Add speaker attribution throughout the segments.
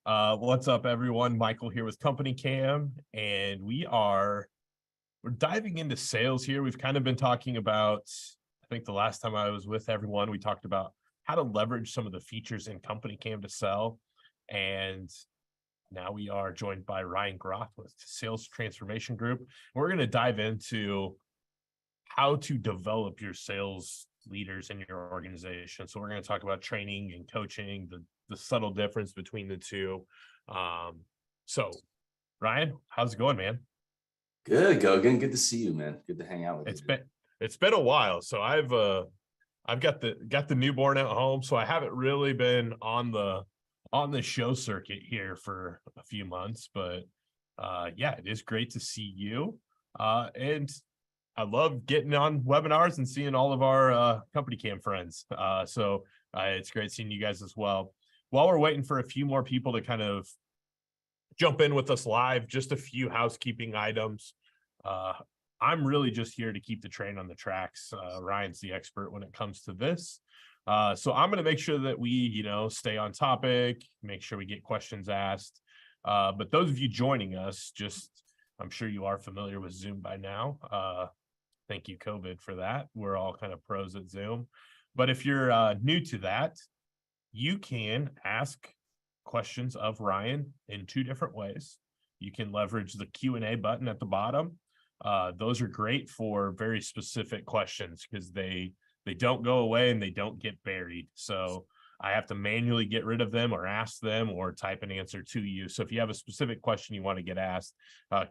Speaker 1: What's up, everyone? Michael here with CompanyCam, and we're diving into sales here. We've kind of been talking about, I think the last time I was with everyone, we talked about how to leverage some of the features in CompanyCam to sell. And now we are joined by Ryan Groth with Sales Transformation Group. We're going to dive into how to develop your sales leaders in your organization. So we're going to talk about training and coaching, the subtle difference between the two. So Ryan, how's it going, man?
Speaker 2: Good, Gogan. Good to see you, man. Good to hang out with you.
Speaker 1: It's been a while. So I've got the newborn at home, so I haven't really been on the show circuit here for a few months, but yeah, it is great to see you. And I love getting on webinars and seeing all of our CompanyCam friends. So it's great seeing you guys as well. While we're waiting for a few more people to kind of jump in with us live, just a few housekeeping items. I'm really just here to keep the train on the tracks. Ryan's the expert when it comes to this. So I'm going to make sure that we, stay on topic, make sure we get questions asked. But those of you joining us, I'm sure you are familiar with Zoom by now. Thank you, COVID, for that. We're all kind of pros at Zoom. But if you're new to that, you can ask questions of Ryan in two different ways. You can leverage the Q&A button at the bottom. Those are great for very specific questions because they don't go away and they don't get buried. So I have to manually get rid of them or ask them or type an answer to you. So if you have a specific question you want to get asked,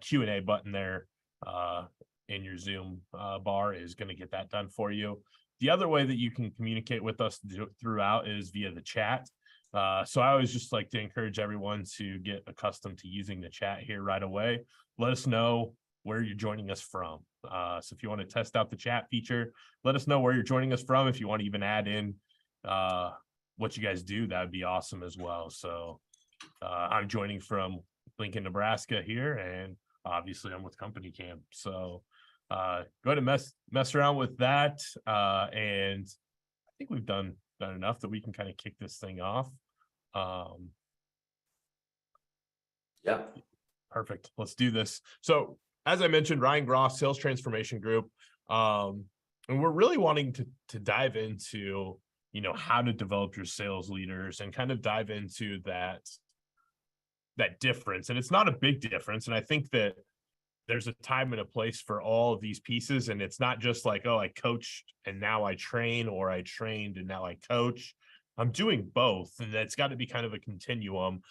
Speaker 1: Q&A button there in your Zoom bar is going to get that done for you. The other way that you can communicate with us throughout is via the chat. So I always just like to encourage everyone to get accustomed to using the chat here right away. Let us know where you're joining us from. So if you want to test out the chat feature, let us know where you're joining us from. If you want to even add in what you guys do, that would be awesome as well. So I'm joining from Lincoln, Nebraska here, and obviously I'm with CompanyCam. So go ahead and mess around with that. And I think we've done enough that we can kind of kick this thing off.
Speaker 2: Yeah.
Speaker 1: Perfect. Let's do this. So as I mentioned, Ryan Groth, Sales Transformation Group. And we're really wanting to dive into, how to develop your sales leaders and kind of dive into that difference. And it's not a big difference. And I think that there's a time and a place for all of these pieces. And it's not just like, oh, I coached and now I train, or I trained and now I coach. I'm doing both. And that's got to be kind of a continuum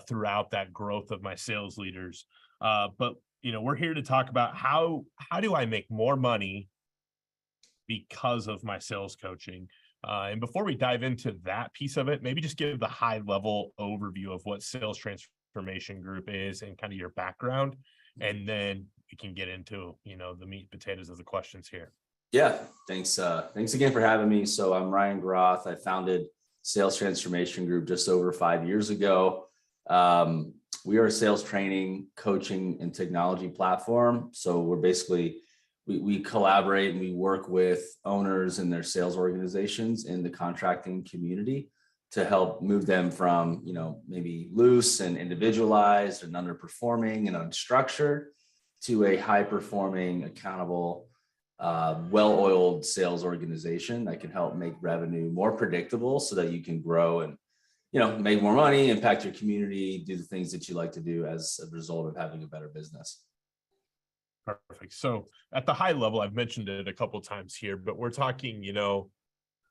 Speaker 1: throughout that growth of my sales leaders. But, we're here to talk about how do I make more money because of my sales coaching. And before we dive into that piece of it, maybe just give the high level overview of what Sales Transformation Group is and kind of your background. And then we can get into, the meat and potatoes of the questions here.
Speaker 2: Yeah. Thanks. Thanks again for having me. So I'm Ryan Groth. I founded Sales Transformation Group just over 5 years ago. We are a sales training, coaching, and technology platform. So we're basically, we collaborate and we work with owners and their sales organizations in the contracting community to help move them from, maybe loose and individualized and underperforming and unstructured to a high-performing, accountable, well-oiled sales organization that can help make revenue more predictable so that you can grow and, make more money, impact your community, do the things that you like to do as a result of having a better business.
Speaker 1: Perfect. So at the high level, I've mentioned it a couple of times here, but we're talking,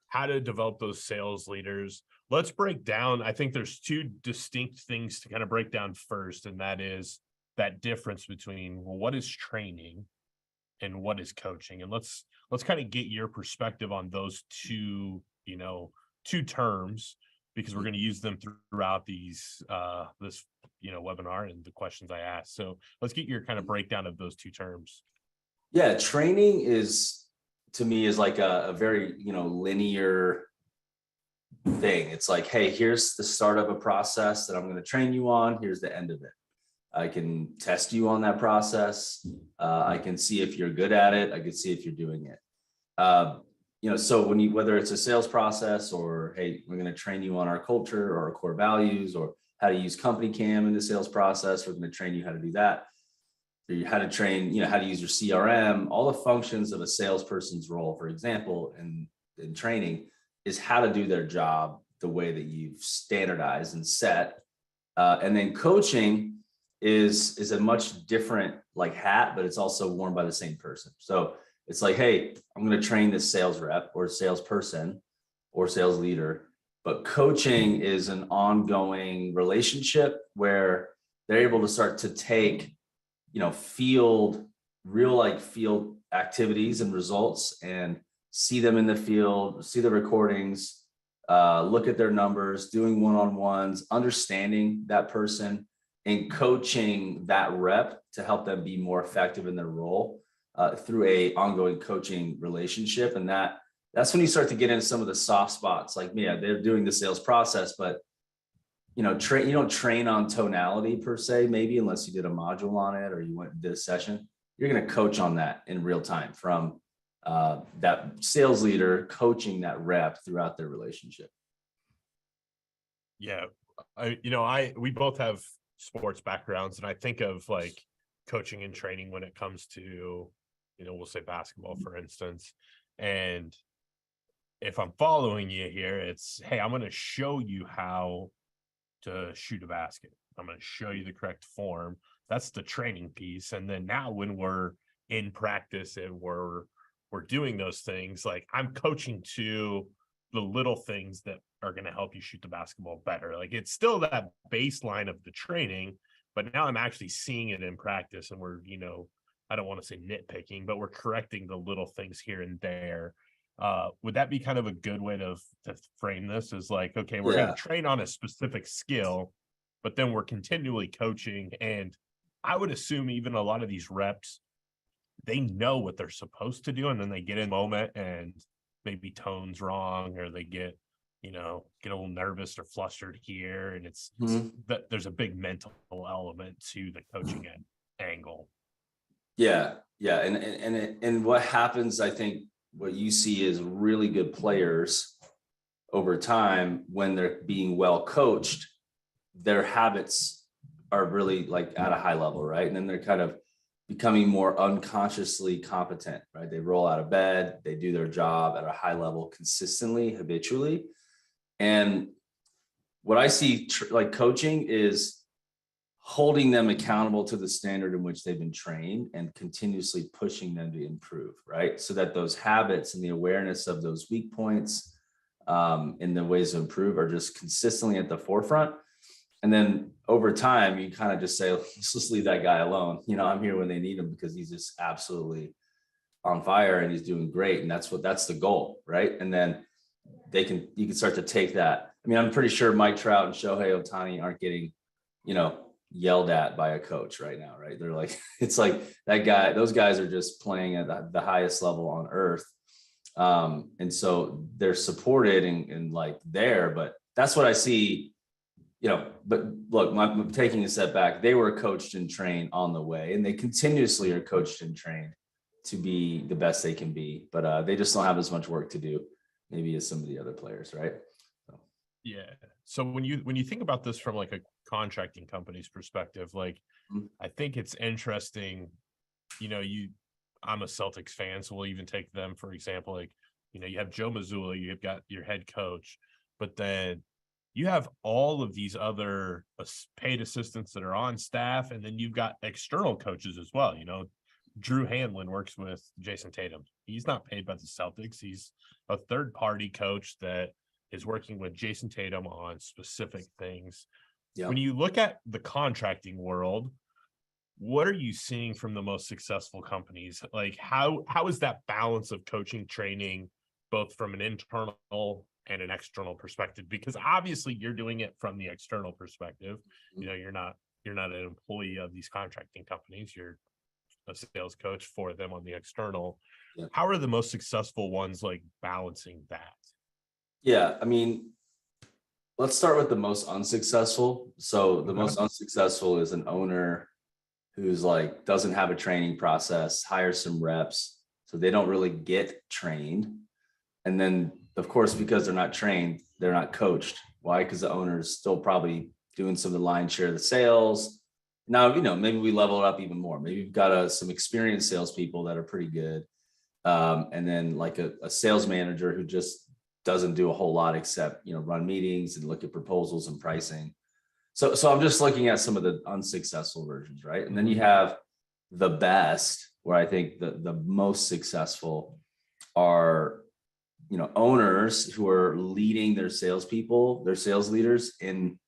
Speaker 1: how to develop those sales leaders. Let's break down. I think there's two distinct things to kind of break down first, and that is that difference between what is training and what is coaching. And let's kind of get your perspective on those two terms, because we're going to use them throughout this webinar and the questions I asked. So let's get your kind of breakdown of those two terms.
Speaker 2: Yeah, training to me is like a very, linear thing. It's like, hey, here's the start of a process that I'm going to train you on. Here's the end of it. I can test you on that process. I can see if you're good at it. I can see if you're doing it. So whether it's a sales process or, hey, we're going to train you on our culture or our core values, or how to use CompanyCam in the sales process. We're going to train you how to do that. How to train, how to use your CRM, all the functions of a salesperson's role, for example, in training is how to do their job the way that you've standardized and set. And then coaching is a much different like hat, but it's also worn by the same person. So it's like, hey, I'm going to train this sales rep or salesperson or sales leader, but coaching is an ongoing relationship where they're able to start to take, real field activities and results and see them in the field, see the recordings, look at their numbers, doing one-on-ones, understanding that person and coaching that rep to help them be more effective in their role through a ongoing coaching relationship. And that's when you start to get into some of the soft spots. Like, yeah, they're doing the sales process, but you don't train on tonality per se, maybe unless you did a module on it or you went and did a session. You're going to coach on that in real time from that sales leader coaching that rep throughout their relationship.
Speaker 1: Yeah. We both have sports backgrounds, and I think of like coaching and training when it comes to, we'll say basketball, for instance. And if I'm following you here, it's, hey, I'm going to show you how to shoot a basket. I'm going to show you the correct form. That's the training piece. And then now when we're in practice and we're doing those things, like I'm coaching to the little things that are going to help you shoot the basketball better. Like it's still that baseline of the training, but now I'm actually seeing it in practice, and we're, I don't want to say nitpicking, but we're correcting the little things here and there. Would that be kind of a good way to frame this? Is like, okay, we're going to train on a specific skill, but then we're continually coaching. And I would assume even a lot of these reps, they know what they're supposed to do, and then they get in the moment and maybe tone's wrong, or they get a little nervous or flustered here. And it's that there's a big mental element to the coaching angle.
Speaker 2: Yeah. And what happens, I think what you see is really good players over time, when they're being well coached, their habits are really like at a high level, right? And then they're kind of becoming more unconsciously competent, right? They roll out of bed, they do their job at a high level consistently, habitually. And what I see like coaching is holding them accountable to the standard in which they've been trained and continuously pushing them to improve, right? So that those habits and the awareness of those weak points and the ways to improve are just consistently at the forefront. And then over time, you kind of just say, let's just leave that guy alone. I'm here when they need him because he's just absolutely on fire and he's doing great. And that's the goal, right? And then you can start to take that. I mean, I'm pretty sure Mike Trout and Shohei Ohtani aren't getting, yelled at by a coach right now, right? They're like, it's like those guys are just playing at the highest level on earth. And so they're supported and like there, but that's what I see, but look, I'm taking a step back. They were coached and trained on the way, and they continuously are coached and trained to be the best they can be, but they just don't have as much work to do maybe as some of the other players, right?
Speaker 1: Yeah. So when you think about this from like a contracting company's perspective, like I think it's interesting, I'm a Celtics fan, so we'll even take them for example. Like, you have Joe Mazzulla, you've got your head coach, but then you have all of these other paid assistants that are on staff, and then you've got external coaches as well. Drew Hanlon works with Jason Tatum. He's not paid by the Celtics. He's a third-party coach that is working with Jason Tatum on specific things. Yeah. When you look at the contracting world, what are you seeing from the most successful companies? Like how is that balance of coaching, training, both from an internal and an external perspective? Because obviously you're doing it from the external perspective. You're not an employee of these contracting companies. You're a sales coach for them on the external. Yeah. How are the most successful ones like balancing that?
Speaker 2: Yeah, I mean, let's start with the most unsuccessful. So the most unsuccessful is an owner who's like doesn't have a training process, hires some reps, so they don't really get trained. And then, of course, because they're not trained, they're not coached. Why? Because the owner's still probably doing some of the lion's share of the sales. Now, maybe we level it up even more. Maybe we've got some experienced salespeople that are pretty good. And then like a sales manager who just doesn't do a whole lot except, run meetings and look at proposals and pricing. So I'm just looking at some of the unsuccessful versions, right? And then you have the best, where I think the most successful are, owners who are leading their salespeople, their sales leaders in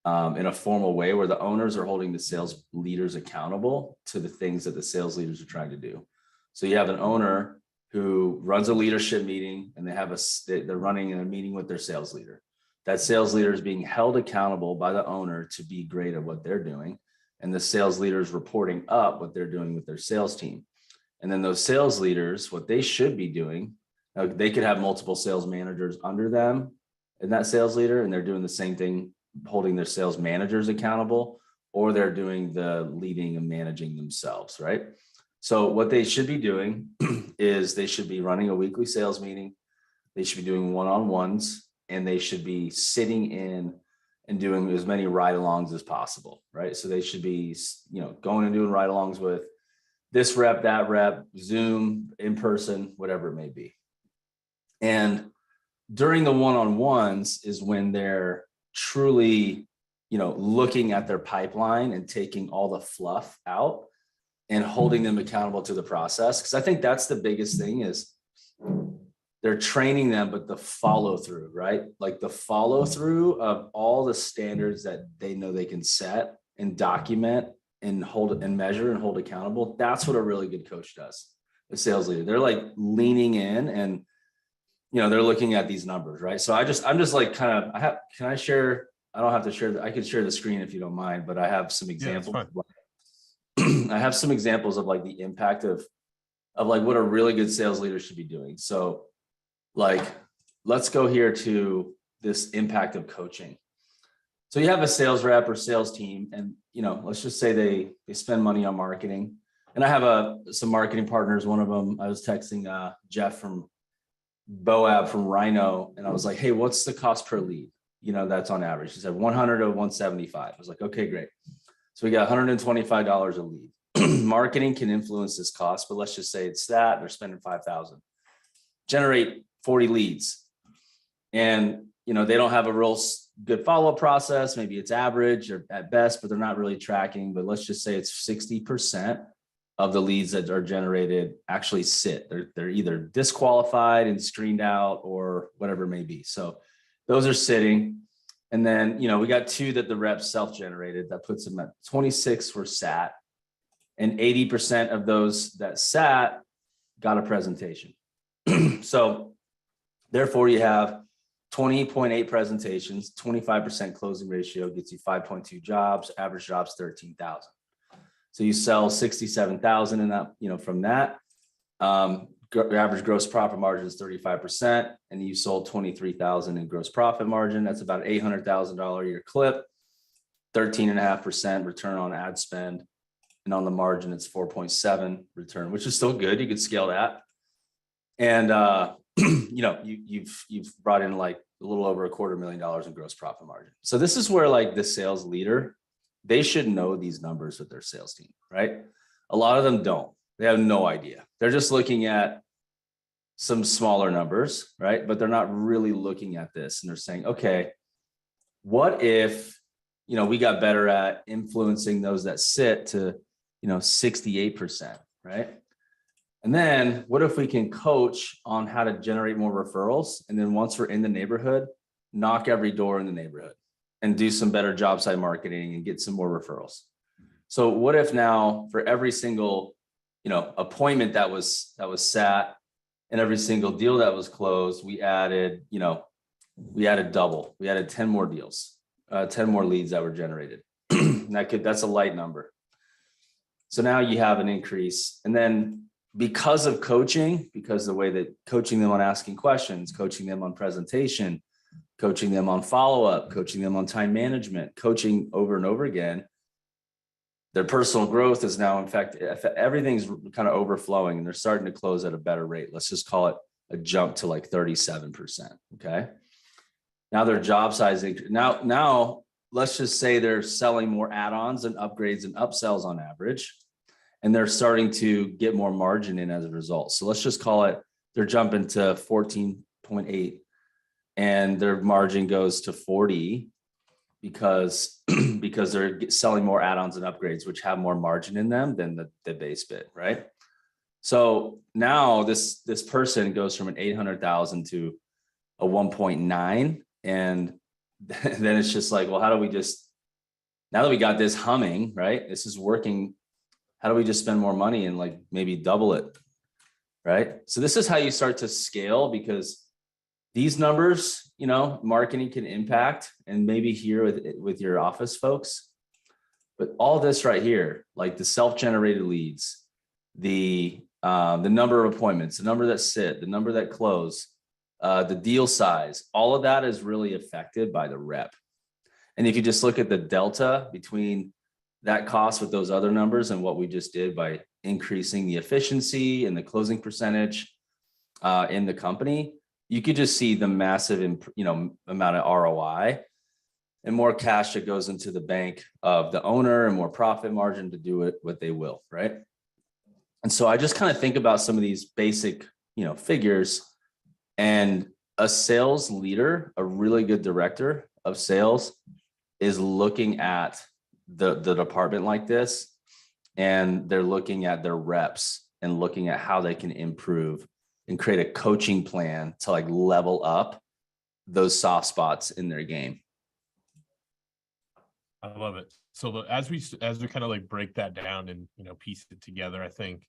Speaker 2: a formal way, where the owners are holding the sales leaders accountable to the things that the sales leaders are trying to do. So you have an owner who runs a leadership meeting, and they're running a meeting with their sales leader. That sales leader is being held accountable by the owner to be great at what they're doing. And the sales leader is reporting up what they're doing with their sales team. And then those sales leaders, what they should be doing, they could have multiple sales managers under them and that sales leader, and they're doing the same thing, holding their sales managers accountable, or they're doing the leading and managing themselves, right? So what they should be doing is they should be running a weekly sales meeting. They should be doing one-on-ones, and they should be sitting in and doing as many ride-alongs as possible, right? So they should be, going and doing ride-alongs with this rep, that rep, Zoom, in person, whatever it may be. And during the one-on-ones is when they're truly, looking at their pipeline and taking all the fluff out and holding them accountable to the process. Because I think that's the biggest thing is they're training them, but the follow through, right? Like the follow through of all the standards that they know they can set and document and hold and measure and hold accountable. That's what a really good coach does. A sales leader, they're like leaning in and, they're looking at these numbers, right? So I'm just like can I share? I don't have to share. I could share the screen if you don't mind, but I have some examples. I have some examples of like the impact of like what a really good sales leader should be doing. So like, let's go here to this impact of coaching. So you have a sales rep or sales team, and let's just say they spend money on marketing. And I have some marketing partners. One of them, I was texting Jeff from Boab from Rhino, and I was like, hey, what's the cost per lead? That's on average. He said 100 to 175. I was like, okay, great. So we got $125 a lead. Marketing can influence this cost, but let's just say it's that they're spending $5,000. Generate 40 leads. And, they don't have a real good follow-up process. Maybe it's average or at best, but they're not really tracking. But let's just say it's 60% of the leads that are generated actually sit. They're either disqualified and screened out or whatever it may be. So those are sitting. And then, we got 2 that the reps self-generated. That puts them at 26 were sat. And 80% of those that sat got a presentation. So therefore you have 20.8 presentations, 25% closing ratio gets you 5.2 jobs, average jobs 13,000. So you sell 67,000 in that, from that. Your average gross profit margin is 35%, and you sold 23,000 in gross profit margin. That's about $800,000 a year clip, 13.5% return on ad spend. And on the margin, it's 4.7 return, which is still good. You could scale that. And, you've brought in like a little over $250,000 in gross profit margin. So this is where like the sales leader, they should know these numbers with their sales team, right? A lot of them don't. They have no idea. They're just looking at some smaller numbers, right? But they're not really looking at this. And they're saying, okay, what if, we got better at influencing those that sit to, 68%, right? And then what if we can coach on how to generate more referrals? And then once we're in the neighborhood, knock every door in the neighborhood and do some better job site marketing and get some more referrals. So what if now for every single, appointment that was sat and every single deal that was closed, we added double, we added 10 more deals, 10 more leads that were generated. And that's a light number. So now you have an increase. And then because of coaching, because the way that coaching them on asking questions, coaching them on presentation, coaching them on follow-up, coaching them on time management, coaching over and over again, their personal growth is now, in fact, everything's kind of overflowing and they're starting to close at a better rate. Let's just call it a jump to like 37%. Okay. Now their job size, now let's just say they're selling more add-ons and upgrades and upsells on average, and they're starting to get more margin in as a result. So let's just call it, they're jumping to 14.8 and their margin goes to 40 because because they're selling more add-ons and upgrades, which have more margin in them than the base bid, right? So now this person goes from an 800,000 to a 1.9, and then it's just like, well, how do we just, now that we got this humming, right? This is working. How do we just spend more money and like maybe double it, right? So this is how you start to scale, because these numbers, you know, marketing can impact, and maybe here with your office folks, but all this right here, like the self-generated leads, the number of appointments, the number that sit, the number that close, the deal size, all of that is really affected by the rep. And if you just look at the delta between that cost with those other numbers and what we just did by increasing the efficiency and the closing percentage in the company, you could just see the massive, amount of ROI and more cash that goes into the bank of the owner and more profit margin to do it what they will, right? And so I just kind of think about some of these basic, figures, and a sales leader, a really good director of sales, is looking at the department like this, and they're looking at their reps and looking at how they can improve and create a coaching plan to like level up those soft spots in their game.
Speaker 1: I love it. So as we kind of like break that down and piece it together, I think,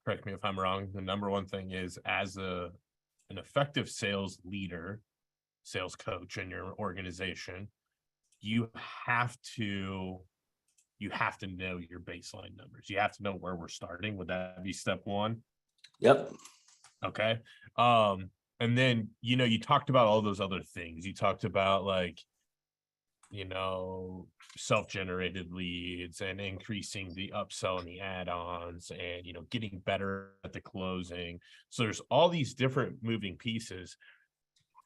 Speaker 1: correct me if I'm wrong, the number one thing is, as an effective sales leader, sales coach in your organization, you have to know your baseline numbers. You have to know where we're starting. Would that be step one?
Speaker 2: Yep.
Speaker 1: Okay. And then, you talked about all those other things. You talked about like, self-generated leads and increasing the upsell and the add-ons and, getting better at the closing. So there's all these different moving pieces.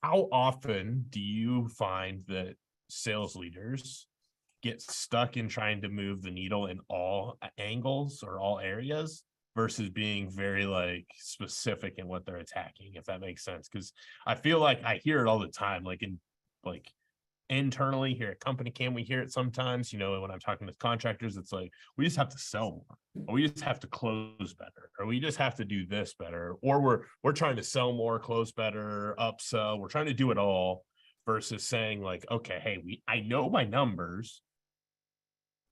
Speaker 1: How often do you find that sales leaders get stuck in trying to move the needle in all angles or all areas versus being very like specific in what they're attacking, if that makes sense? Because I feel like I hear it all the time, like internally here at CompanyCam, we hear it sometimes, when I'm talking to contractors, it's like, we just have to sell more, or we just have to close better, or we just have to do this better, or we're trying to sell more, close better, upsell. We're trying to do it all, versus saying like, okay, hey, I know my numbers,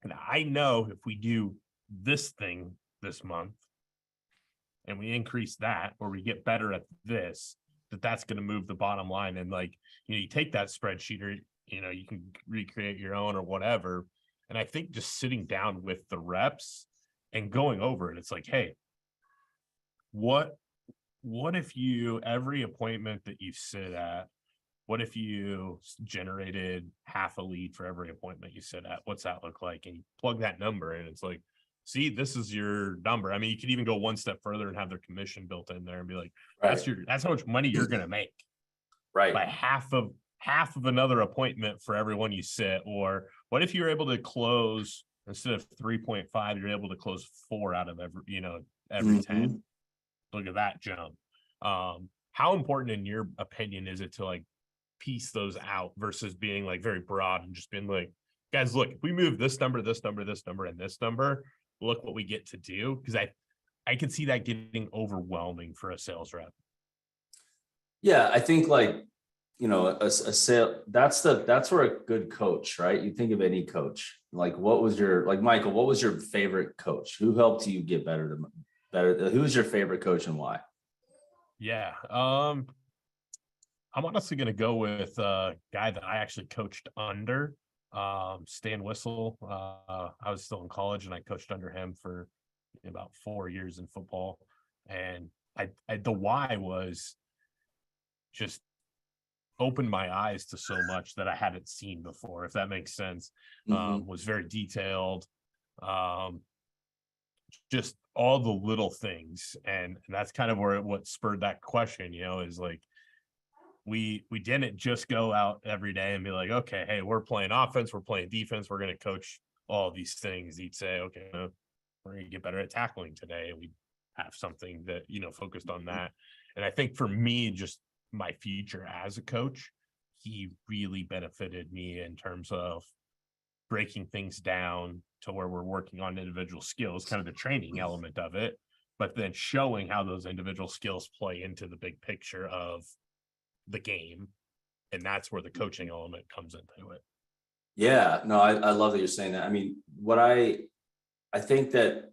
Speaker 1: and I know if we do this thing this month and we increase that, or we get better at this, that's going to move the bottom line. And like, you take that spreadsheet, or you can recreate your own or whatever. And I think just sitting down with the reps and going over it, it's like, hey, what if every appointment that you sit at, what if you generated half a lead for every appointment you sit at? What's that look like? And you plug that number in. It's like, see, this is your number. I mean, you could even go one step further and have their commission built in there and be like, that's how much money you're going to make.
Speaker 2: Right.
Speaker 1: By half of another appointment for everyone you sit. Or what if you're able to close, instead of 3.5, you're able to close 4 out of every 10? Look at that jump. How important, in your opinion, is it to like piece those out versus being like very broad and just being like, guys, look, if we move this number, this number, this number, and this number, look what we get to do? Because I could see that getting overwhelming for a sales rep.
Speaker 2: Yeah, I think like, a sale, that's where a good coach, right? You think of any coach, like Michael, what was your favorite coach? Who helped you get better? Who's your favorite coach and why?
Speaker 1: Yeah. I'm honestly going to go with a guy that I actually coached under, Stan Whistle. I was still in college and I coached under him for about 4 years in football. And the why was just opened my eyes to so much that I hadn't seen before, if that makes sense. Was very detailed, just all the little things. And that's kind of what spurred that question, is like, we didn't just go out every day and be like, okay, hey, we're playing offense, we're playing defense, we're going to coach all these things. He'd say, okay, we're going to get better at tackling today. And we have something that, focused on that. And I think for me, just my future as a coach, he really benefited me in terms of breaking things down to where we're working on individual skills, kind of the training element of it, but then showing how those individual skills play into the big picture of the game. And that's where the coaching element comes into it.
Speaker 2: Yeah, no, I love that you're saying that. I mean, what I think that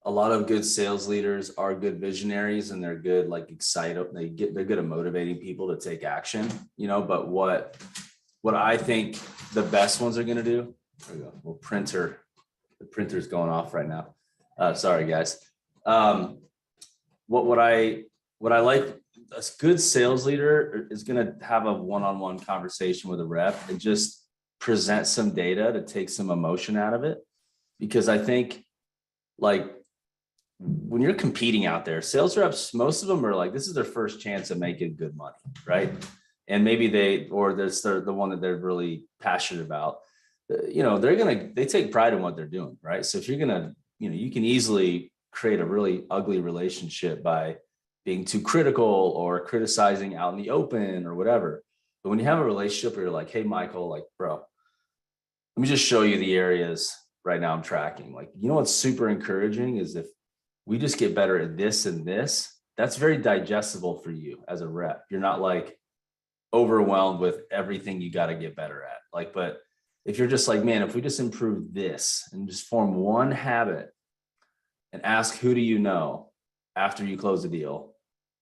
Speaker 2: a lot of good sales leaders are good visionaries, and they're good, like, they're good at motivating people to take action, but what I think the best ones are going to do, there we go. Well, the printer's going off right now. Sorry guys. What I like, a good sales leader is going to have a one-on-one conversation with a rep and just present some data to take some emotion out of it. Because I think, like, when you're competing out there, sales reps, most of them are like, this is their first chance of making good money, right? And maybe they're the one that they're really passionate about. They take pride in what they're doing, right? So if you're gonna, you can easily create a really ugly relationship by being too critical or criticizing out in the open or whatever. But when you have a relationship where you're like, hey, Michael, like, bro, let me just show you the areas right now I'm tracking. Like, what's super encouraging is if we just get better at this and this, that's very digestible for you as a rep. You're not like overwhelmed with everything you got to get better at. Like, but if you're just like, man, if we just improve this and just form one habit and ask, who do you know after you close a deal,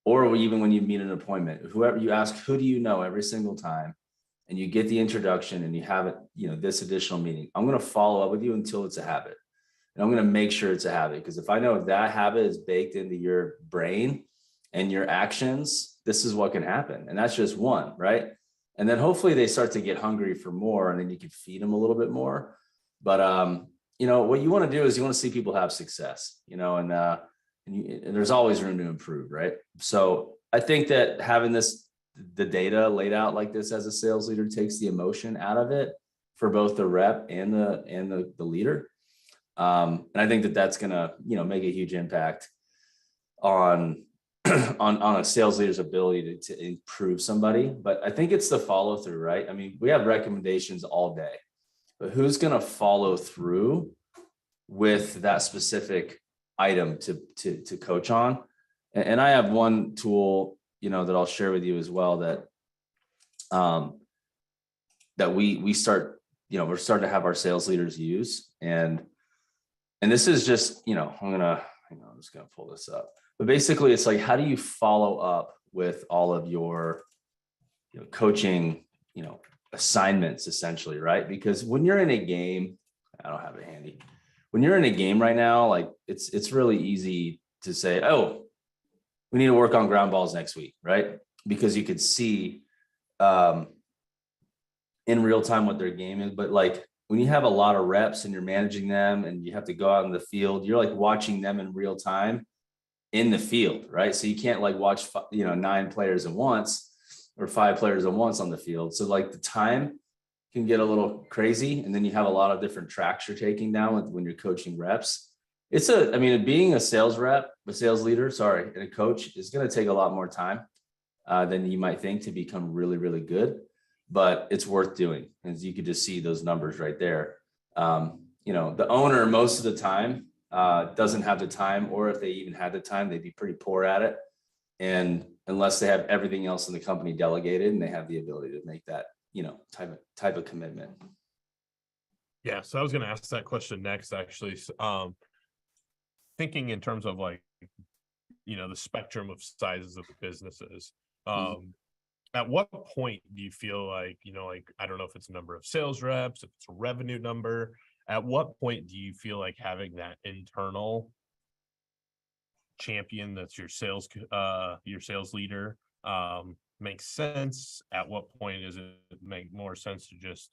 Speaker 2: or even when you meet an appointment, whoever you ask, who do you know every single time, and you get the introduction and you have it, this additional meeting, I'm going to follow up with you until it's a habit. And I'm going to make sure it's a habit, because if I know that habit is baked into your brain and your actions, this is what can happen. And that's just one, right? And then hopefully they start to get hungry for more, and then you can feed them a little bit more. But, what you want to do is you want to see people have success, and there's always room to improve, right? So I think that having the data laid out like this as a sales leader takes the emotion out of it for both the rep and the leader. And I think that that's gonna, make a huge impact on on a sales leader's ability to improve somebody. But I think it's the follow through, right? I mean, we have recommendations all day, but who's gonna follow through with that specific item to coach on? And I have one tool, that I'll share with you as well, that that we start, we're starting to have our sales leaders use. And this is just, I'm just gonna pull this up. But basically it's like, how do you follow up with all of your coaching, assignments, essentially, right? Because when you're in a game, I don't have it handy. When you're in a game right now, like, it's really easy to say, oh, we need to work on ground balls next week, right? Because you could see in real time what their game is. But like, when you have a lot of reps and you're managing them and you have to go out in the field, you're like watching them in real time in the field, right? So you can't like watch, 9 players at once or 5 players at once on the field. So like the time can get a little crazy, and then you have a lot of different tracks you're taking down when you're coaching reps. Being a sales rep, a sales leader, and a coach is going to take a lot more time than you might think to become really, really good. But it's worth doing, as you could just see those numbers right there. The owner most of the time doesn't have the time, or if they even had the time, they'd be pretty poor at it. And unless they have everything else in the company delegated and they have the ability to make that, type of commitment.
Speaker 1: Yeah. So I was going to ask that question next, actually. Thinking in terms of like, the spectrum of sizes of businesses. At what point do you feel like, I don't know if it's a number of sales reps, if it's a revenue number, at what point do you feel like having that internal champion that's your sales leader makes sense? At what point does it make more sense to just,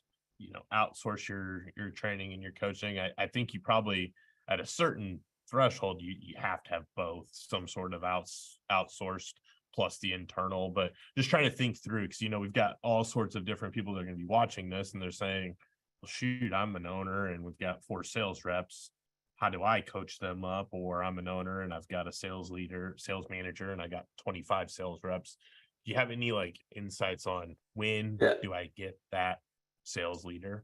Speaker 1: outsource your training and your coaching? I think you probably, at a certain threshold, you have to have both, some sort of outsourced plus the internal, but just trying to think through, because we've got all sorts of different people that are going to be watching this, and they're saying, well, shoot, I'm an owner and we've got 4 sales reps. How do I coach them up? Or I'm an owner and I've got a sales manager, and I got 25 sales reps. Do you have any like insights on when do I get that sales leader?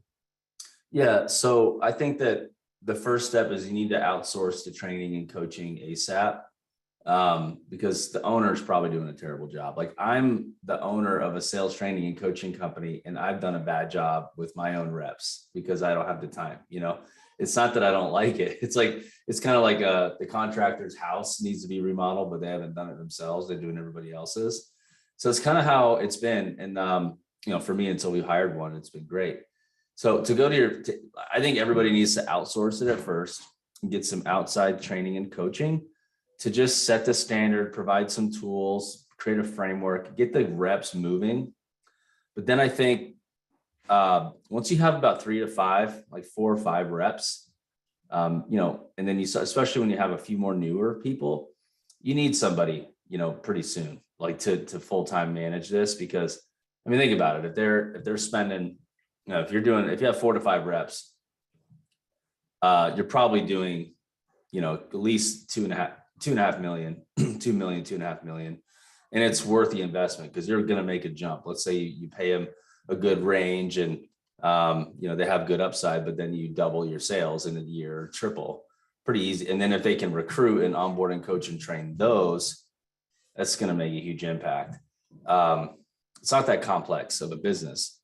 Speaker 2: Yeah. So I think that the first step is you need to outsource the training and coaching ASAP, because the owner is probably doing a terrible job. Like, I'm the owner of a sales training and coaching company, and I've done a bad job with my own reps because I don't have the time. It's not that I don't like it. It's like, it's kind of like the contractor's house needs to be remodeled, but they haven't done it themselves. They're doing everybody else's. So it's kind of how it's been. And, for me, until we hired one, it's been great. So to go to I think everybody needs to outsource it at first and get some outside training and coaching to just set the standard, provide some tools, create a framework, get the reps moving. But then I think once you have about 3 to 5, like 4 or 5 reps, and then you start, especially when you have a few more newer people, you need somebody, pretty soon, like to full-time manage this. Because I mean, think about it. If they're spending, if you have 4 to 5 reps, you're probably doing, at least 2.5 million, 2 million, 2.5 million. And it's worth the investment because you're going to make a jump. Let's say you pay them a good range and, they have good upside, but then you double your sales in a year, triple, pretty easy. And then if they can recruit and onboard and coach and train those, that's going to make a huge impact. It's not that complex of a business,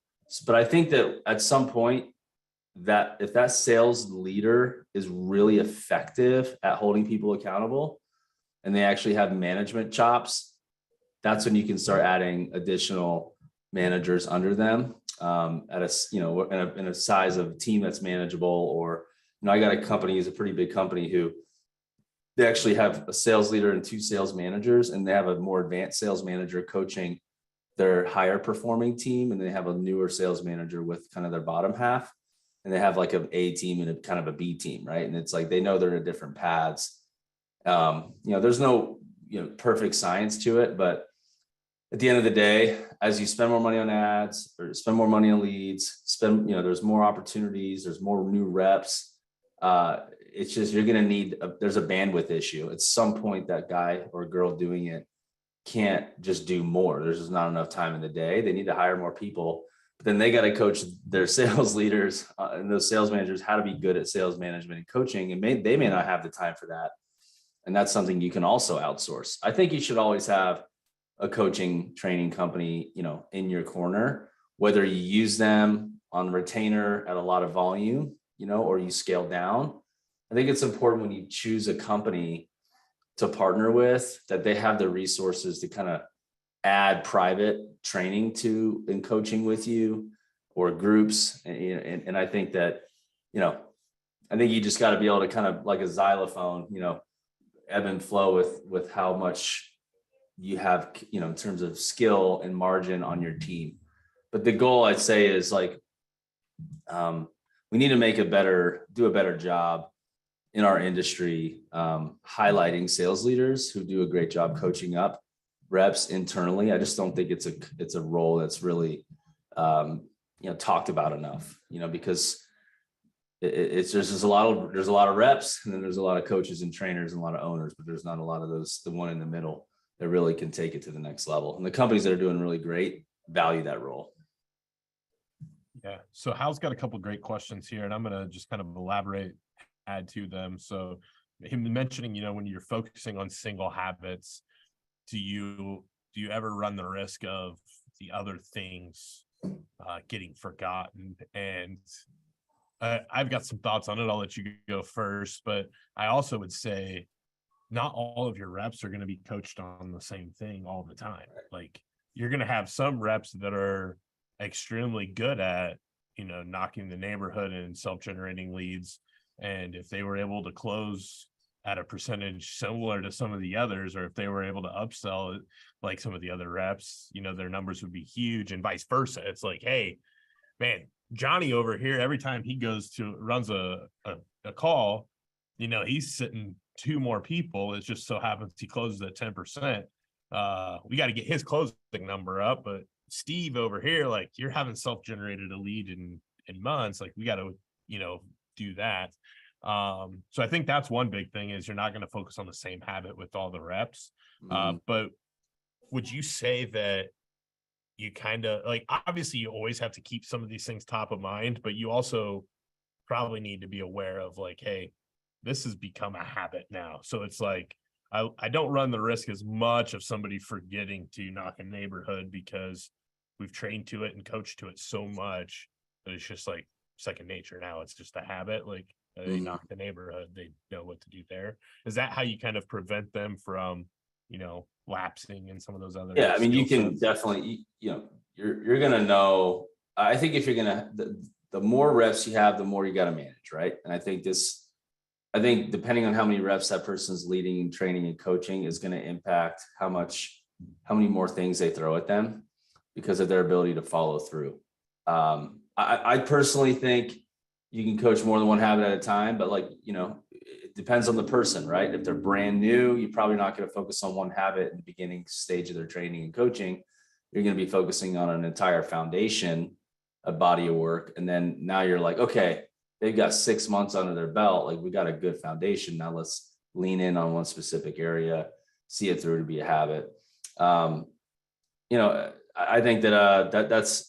Speaker 2: but I think that at some point, that if that sales leader is really effective at holding people accountable and they actually have management chops, that's when you can start adding additional managers under them, at a, in a size of team that's manageable. Or, I got a company, is a pretty big company, who they actually have a sales leader and 2 sales managers, and they have a more advanced sales manager coaching their higher performing team. And they have a newer sales manager with kind of their bottom half. And they have like an A team and a kind of a B team, right? And it's like, they know they're in different paths. There's no, perfect science to it, but at the end of the day, as you spend more money on ads or spend more money on leads, there's more opportunities, there's more new reps. It's just, you're going to need, there's a bandwidth issue. At some point, that guy or girl doing it can't just do more. There's just not enough time in the day. They need to hire more people. But then they got to coach their sales leaders and those sales managers how to be good at sales management and coaching. And they may not have the time for that. And that's something you can also outsource. I think you should always have a coaching training company, in your corner, whether you use them on retainer at a lot of volume, or you scale down. I think it's important when you choose a company to partner with, that they have the resources to kind of add private training to and coaching with you, or groups. And I think that, I think you just got to be able to kind of, like a xylophone, ebb and flow with how much you have, in terms of skill and margin on your team. But the goal, I'd say, is like, we need to do a better job in our industry, highlighting sales leaders who do a great job coaching up reps internally. I just don't think it's a role that's really, talked about enough, because there's just a lot of reps, and then there's a lot of coaches and trainers and a lot of owners, but there's not a lot of those, the one in the middle that really can take it to the next level. And the companies that are doing really great value that role.
Speaker 1: Yeah. So Hal's got a couple of great questions here, and I'm going to just kind of elaborate, add to them. So him mentioning, when you're focusing on single habits, do you ever run the risk of the other things getting forgotten? And I've got some thoughts on it. I'll let you go first, but I also would say not all of your reps are going to be coached on the same thing all the time. Like, you're going to have some reps that are extremely good at, knocking the neighborhood and self-generating leads. And if they were able to close at a percentage similar to some of the others, or if they were able to upsell like some of the other reps, their numbers would be huge, and vice versa. It's like, hey, man, Johnny over here, every time he runs a call, he's sitting 2 more people. It just so happens he closes at 10%. we got to get his closing number up, but Steve over here, like you're having self-generated a lead in months, like we got to, do that. So I think that's one big thing is you're not going to focus on the same habit with all the reps. But would you say that you kind of like, obviously you always have to keep some of these things top of mind, but you also probably need to be aware of like, hey, this has become a habit now. So it's like, I don't run the risk as much of somebody forgetting to knock a neighborhood because we've trained to it and coached to it so much that it's just like second nature now. It's just a habit. Like they knock the neighborhood, they know what to do there. Is that how you kind of prevent them from, lapsing in some of those other?
Speaker 2: Yeah, I mean, you can
Speaker 1: sets?
Speaker 2: definitely, you're gonna know. I think if you're gonna, the more reps you have, the more you got to manage, right? And I think depending on how many reps that person's leading and training and coaching is going to impact how many more things they throw at them because of their ability to follow through. I personally think you can coach more than one habit at a time, but it depends on the person, right? If they're brand new, you're probably not going to focus on one habit in the beginning stage of their training and coaching. You're going to be focusing on an entire foundation, a body of work. And then now you're like, okay, they've got 6 months under their belt. Like we got a good foundation. Now let's lean in on one specific area, see it through to be a habit. I think that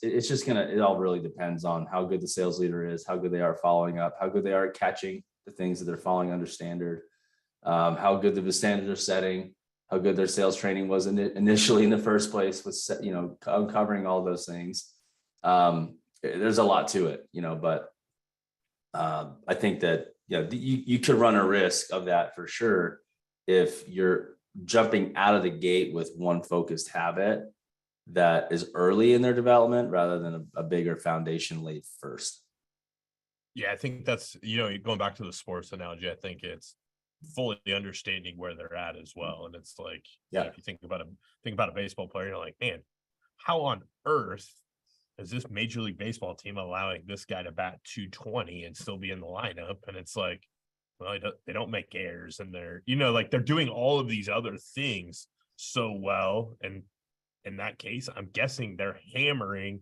Speaker 2: it's just it all really depends on how good the sales leader is, how good they are following up, how good they are catching the things that they're following under standard, how good the standards are setting, how good their sales training was initially in the first place was, uncovering all those things. There's a lot to it, but I think that, you could run a risk of that for sure if you're jumping out of the gate with one focused habit that is early in their development rather than a bigger foundation laid first.
Speaker 1: Yeah, I think that's, going back to the sports analogy, I think it's fully understanding where they're at as well. And it's like, if you think about a baseball player, you're like, man, how on earth is this Major League Baseball team allowing this guy to bat 220 and still be in the lineup? And it's like, well, they don't make errors, and they're, they're doing all of these other things so well. And in that case, I'm guessing they're hammering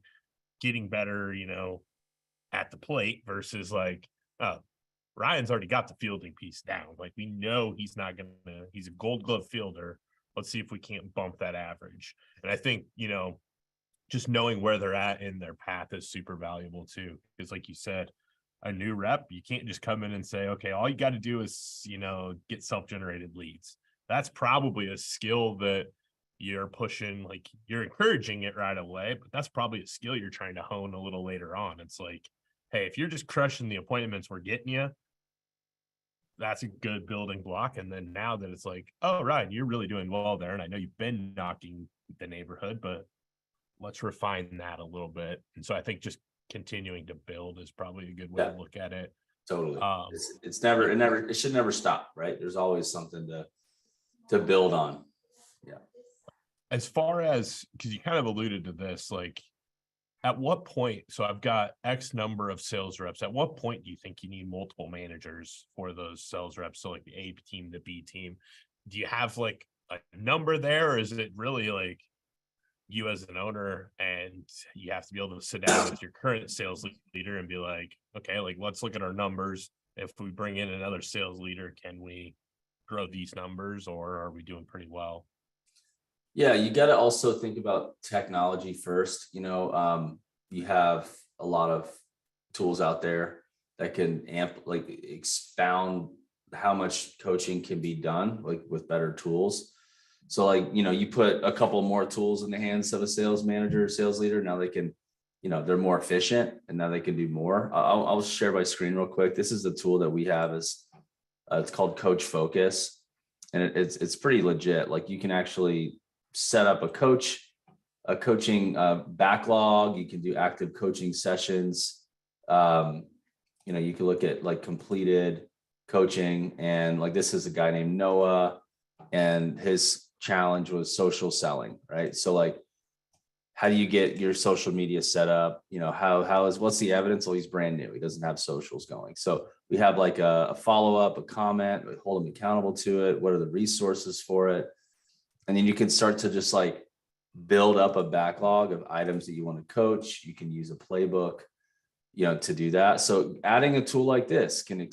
Speaker 1: getting better, at the plate versus like, oh, Ryan's already got the fielding piece down. Like we know he's a gold glove fielder. Let's see if we can't bump that average. And I think, just knowing where they're at in their path is super valuable too. Because like you said, a new rep, you can't just come in and say, okay, all you got to do is, get self-generated leads. That's probably a skill that you're pushing, like you're encouraging it right away, but that's probably a skill you're trying to hone a little later on. It's like, hey, if you're just crushing the appointments we're getting you, that's a good building block. And then now that it's like, oh, Ryan, you're really doing well there. And I know you've been knocking the neighborhood, but let's refine that a little bit. And so I think just continuing to build is probably a good way to look at it.
Speaker 2: Totally. It should never stop, right? There's always something to build on. Yeah.
Speaker 1: As far as, because you kind of alluded to this, like at what point, so I've got X number of sales reps. At what point do you think you need multiple managers for those sales reps? So like the A team, the B team, do you have like a number there? Or is it really like you as an owner and you have to be able to sit down with your current sales leader and be like, okay, like let's look at our numbers. If we bring in another sales leader, can we grow these numbers or are we doing pretty well?
Speaker 2: Yeah, you got to also think about technology first. You have a lot of tools out there that can expound how much coaching can be done, like with better tools. So you put a couple more tools in the hands of a sales manager or sales leader. Now they can, they're more efficient and now they can do more. I'll share my screen real quick. This is the tool that we have it's called Coach Focus. And it's pretty legit. Like you can actually set up a coaching backlog. You can do active coaching sessions. You can look at like completed coaching, and like this is a guy named Noah, and his challenge was social selling, right? So like, how do you get your social media set up? What's the evidence? Well, he's brand new. He doesn't have socials going. So we have like a follow-up, a comment, we hold him accountable to it. What are the resources for it? And then you can start to just like build up a backlog of items that you want to coach. You can use a playbook, to do that. So adding a tool like this can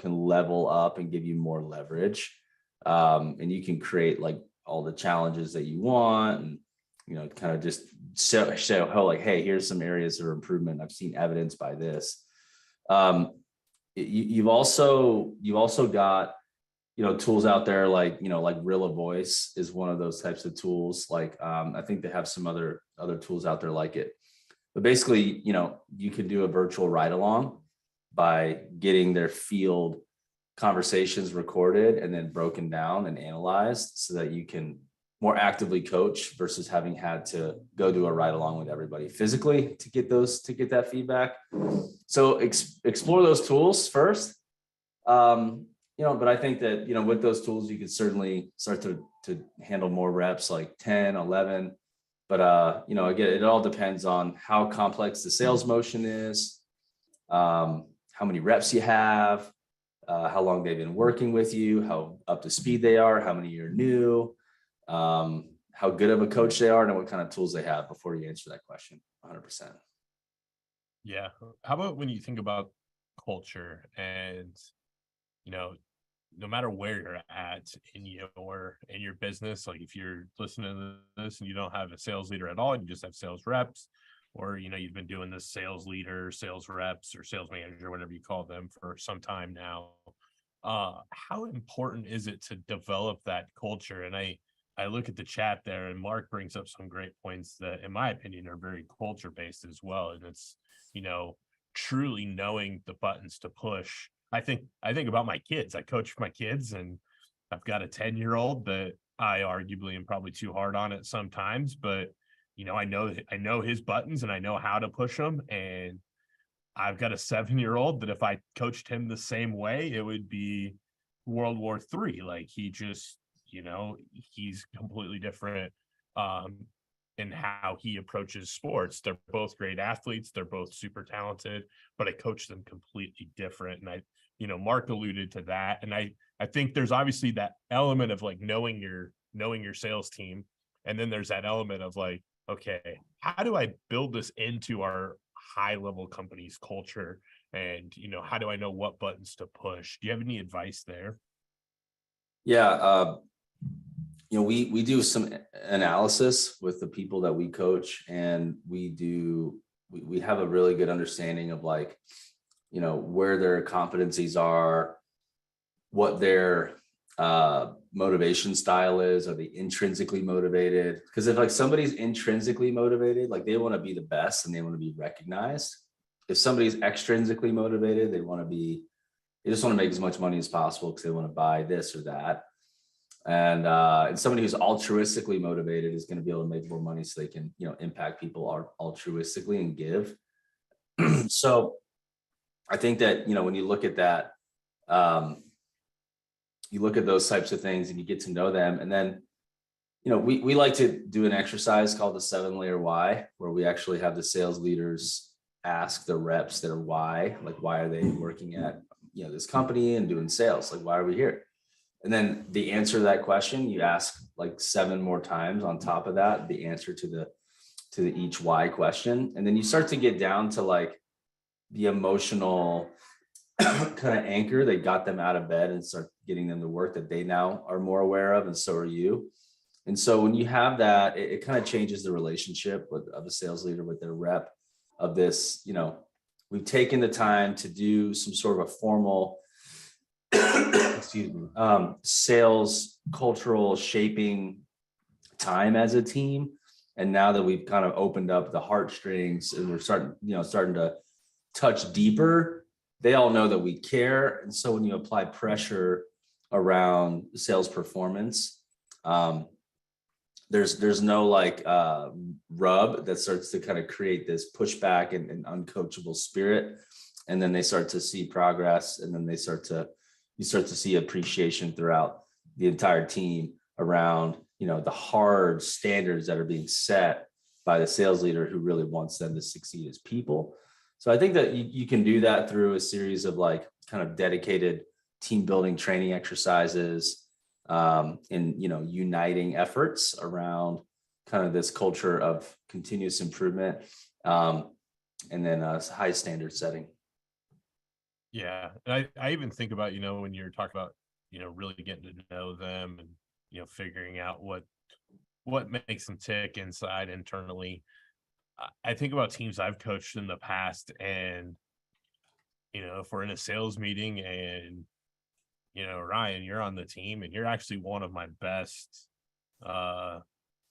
Speaker 2: level up and give you more leverage. And you can create like all the challenges that you want, and kind of just show how like, hey, here's some areas of improvement. I've seen evidence by this. You've also got tools out there like like Rilla Voice is one of those types of tools. Like I think they have some other tools out there like it. But basically, you could do a virtual ride along by getting their field conversations recorded and then broken down and analyzed so that you can more actively coach versus having had to go do a ride along with everybody physically to get that feedback. So explore those tools first. But I think that, with those tools, you could certainly start to handle more reps, like 10, 11. But, again, it all depends on how complex the sales motion is, how many reps you have, how long they've been working with you, how up to speed they are, how many you're new, how good of a coach they are, and what kind of tools they have before you answer that question 100%.
Speaker 1: Yeah. How about when you think about culture and, no matter where you're at in your business, like if you're listening to this and you don't have a sales leader at all, and you just have sales reps, or you've been doing this sales leader, sales reps, or sales manager, whatever you call them, for some time now, how important is it to develop that culture? And I look at the chat there, and Mark brings up some great points that, in my opinion, are very culture based as well. And it's truly knowing the buttons to push. I think about my kids. I coach my kids, and I've got a 10-year-old that I arguably am probably too hard on it sometimes, but I know his buttons and I know how to push them. And I've got a 7-year-old that if I coached him the same way, it would be World War III. Like he just, he's completely different in how he approaches sports. They're both great athletes. They're both super talented, but I coach them completely different. And Mark alluded to that. And I think there's obviously that element of like knowing your sales team. And then there's that element of like, okay, how do I build this into our high level company's culture? And, how do I know what buttons to push? Do you have any advice there?
Speaker 2: Yeah. We do some analysis with the people that we coach, and we have a really good understanding of like, where their competencies are, what their motivation style is. Are they intrinsically motivated? Because if like somebody's intrinsically motivated, like they want to be the best and they want to be recognized. If somebody's extrinsically motivated, they just want to make as much money as possible because they want to buy this or that. And somebody who's altruistically motivated is going to be able to make more money so they can, impact people altruistically and give. So I think that, when you look at that, you look at those types of things and you get to know them. And then, we like to do an exercise called the 7-layer why, where we actually have the sales leaders ask the reps their why, like, why are they working at, this company and doing sales? Like, why are we here? And then the answer to that question, you ask like 7 more times on top of that, the answer to the each why question. And then you start to get down to like the emotional kind of anchor that got them out of bed and start getting them to work that they now are more aware of. And so are you. And so when you have that, it kind of changes the relationship of a sales leader with their rep of this, we've taken the time to do some sort of a formal sales cultural shaping time as a team. And now that we've kind of opened up the heartstrings and we're starting to touch deeper, they all know that we care. And so when you apply pressure around sales performance, there's no like rub that starts to kind of create this pushback and uncoachable spirit. And then they start to see progress, and then you start to see appreciation throughout the entire team around, the hard standards that are being set by the sales leader who really wants them to succeed as people. So I think that you can do that through a series of like kind of dedicated team building training exercises. in, uniting efforts around kind of this culture of continuous improvement, and then high standard setting.
Speaker 1: Yeah. And I even think about, when you're talking about, really getting to know them and, figuring out what makes them tick inside internally. I think about teams I've coached in the past, and, if we're in a sales meeting and, Ryan, you're on the team and you're actually one of my best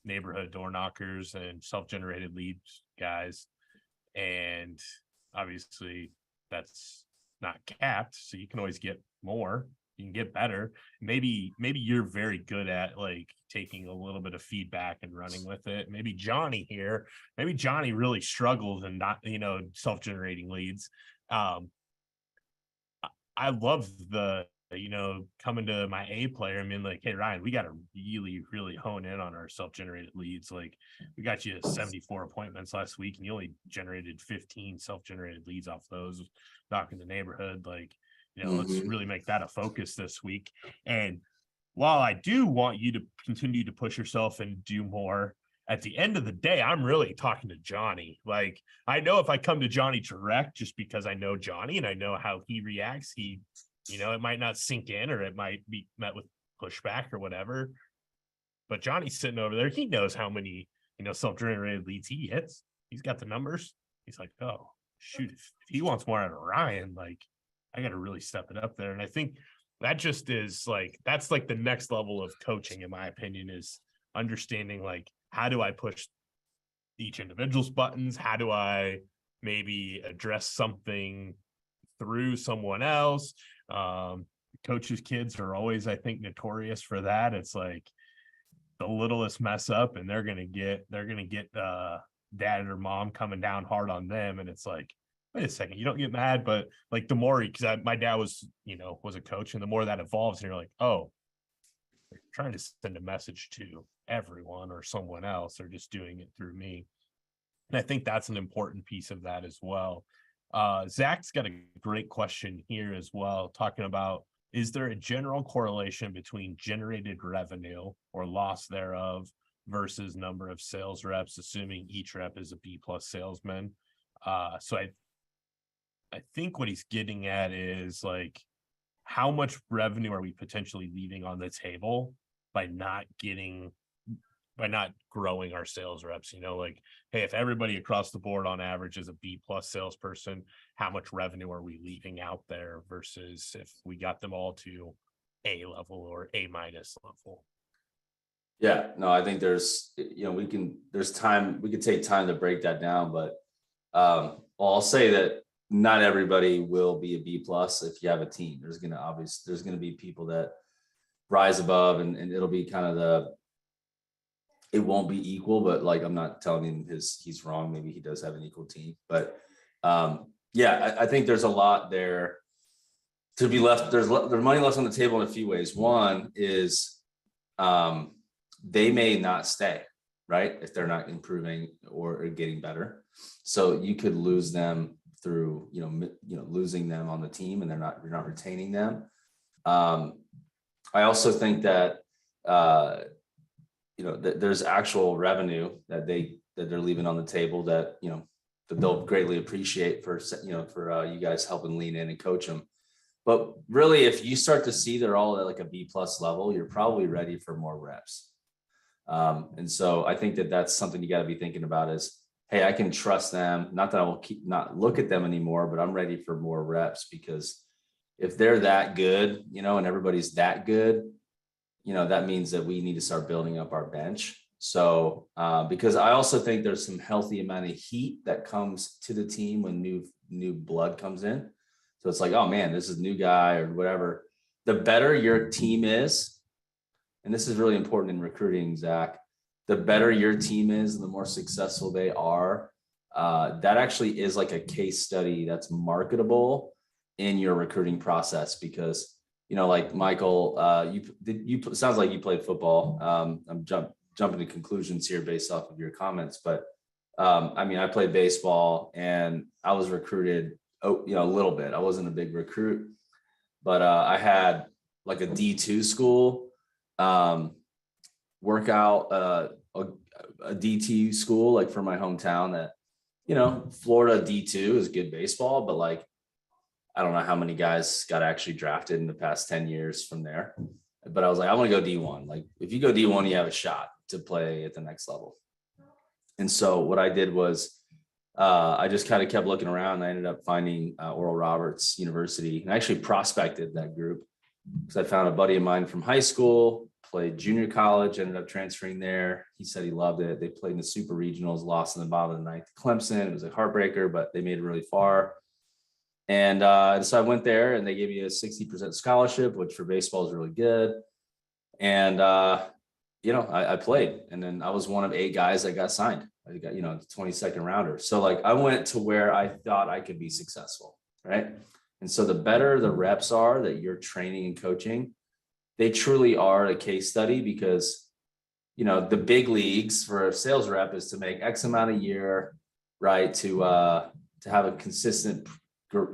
Speaker 1: neighborhood door knockers and self-generated leads guys. And obviously that's not capped, so you can always get more, you can get better. Maybe you're very good at like taking a little bit of feedback and running with it. Maybe Johnny really struggles and not, self-generating leads. I love the, coming to my A player and being like, hey, Ryan, we got to really, really hone in on our self-generated leads. Like, we got you 74 appointments last week and you only generated 15 self-generated leads off those, knocking the neighborhood. Like, let's really make that a focus this week. And while I do want you to continue to push yourself and do more, at the end of the day, I'm really talking to Johnny. Like, I know if I come to Johnny direct, just because I know Johnny and I know how he reacts, it might not sink in, or it might be met with pushback or whatever. But Johnny's sitting over there. He knows how many, self-generated leads he hits. He's got the numbers. He's like, oh, shoot, if he wants more out of Ryan, like, I got to really step it up there. And I think that just is like, that's like the next level of coaching, in my opinion, is understanding, like, how do I push each individual's buttons? How do I maybe address something through someone else? Coaches' kids are always, I think, notorious for that. It's like the littlest mess up and they're gonna get dad or mom coming down hard on them. And it's like, wait a second, you don't get mad, but like the more, because my dad was a coach, and the more that evolves, and you're like, oh, they're trying to send a message to everyone or someone else, or just doing it through me. And I think that's an important piece of that as well. Zach's got a great question here as well, talking about, is there a general correlation between generated revenue or loss thereof versus number of sales reps, assuming each rep is a B+ salesman? So I think what he's getting at is, like, how much revenue are we potentially leaving on the table by not growing our sales reps? Like, hey, if everybody across the board on average is a B+ salesperson, how much revenue are we leaving out there versus if we got them all to A level or A- level?
Speaker 2: Yeah, no, I think there's time, we could take time to break that down, but I'll say that not everybody will be a B+ if you have a team. There's going to be people that rise above, and it'll be kind of it won't be equal, but like, I'm not telling him he's wrong. Maybe he does have an equal team, but yeah, I think there's a lot there to be left. There's money left on the table in a few ways. One is they may not stay, right, if they're not improving or getting better. So you could lose them through losing them on the team, and you're not retaining them. I also think that that there's actual revenue that they're leaving on the table that that they'll greatly appreciate for you guys helping lean in and coach them. But really, if you start to see they're all at like a B+ level, you're probably ready for more reps. And so I think that that's something you got to be thinking about is, hey, I can trust them. Not that I will not look at them anymore, but I'm ready for more reps, because if they're that good, and everybody's that good, that means that we need to start building up our bench. So, because I also think there's some healthy amount of heat that comes to the team when new blood comes in. So it's like, oh man, this is a new guy or whatever. The better your team is, and this is really important in recruiting, Zach, the better your team is and the more successful they are, that actually is like a case study that's marketable in your recruiting process. Because, like Michael, you sounds like you played football. I'm jumping to conclusions here based off of your comments, but I played baseball and I was recruited, a little bit. I wasn't a big recruit, but I had like a D2 school work out a DT school, like for my hometown that, Florida D2 is good baseball, but like, I don't know how many guys got actually drafted in the past 10 years from there. But I was like, I want to go D1. Like if you go D1, you have a shot to play at the next level. And so what I did was I just kind of kept looking around. I ended up finding Oral Roberts University and I actually prospected that group because I found a buddy of mine from high school, played junior college, ended up transferring there. He said he loved it. They played in the super regionals, lost in the bottom of the ninth to Clemson. It was a heartbreaker, but they made it really far. And so I went there and they gave you a 60% scholarship, which for baseball is really good. And, I played, and then I was one of 8 guys that got signed. I got, the 22nd rounder. So like I went to where I thought I could be successful. Right. And so the better the reps are that you're training and coaching, they truly are a case study because, the big leagues for a sales rep is to make X amount a year, right. To have a consistent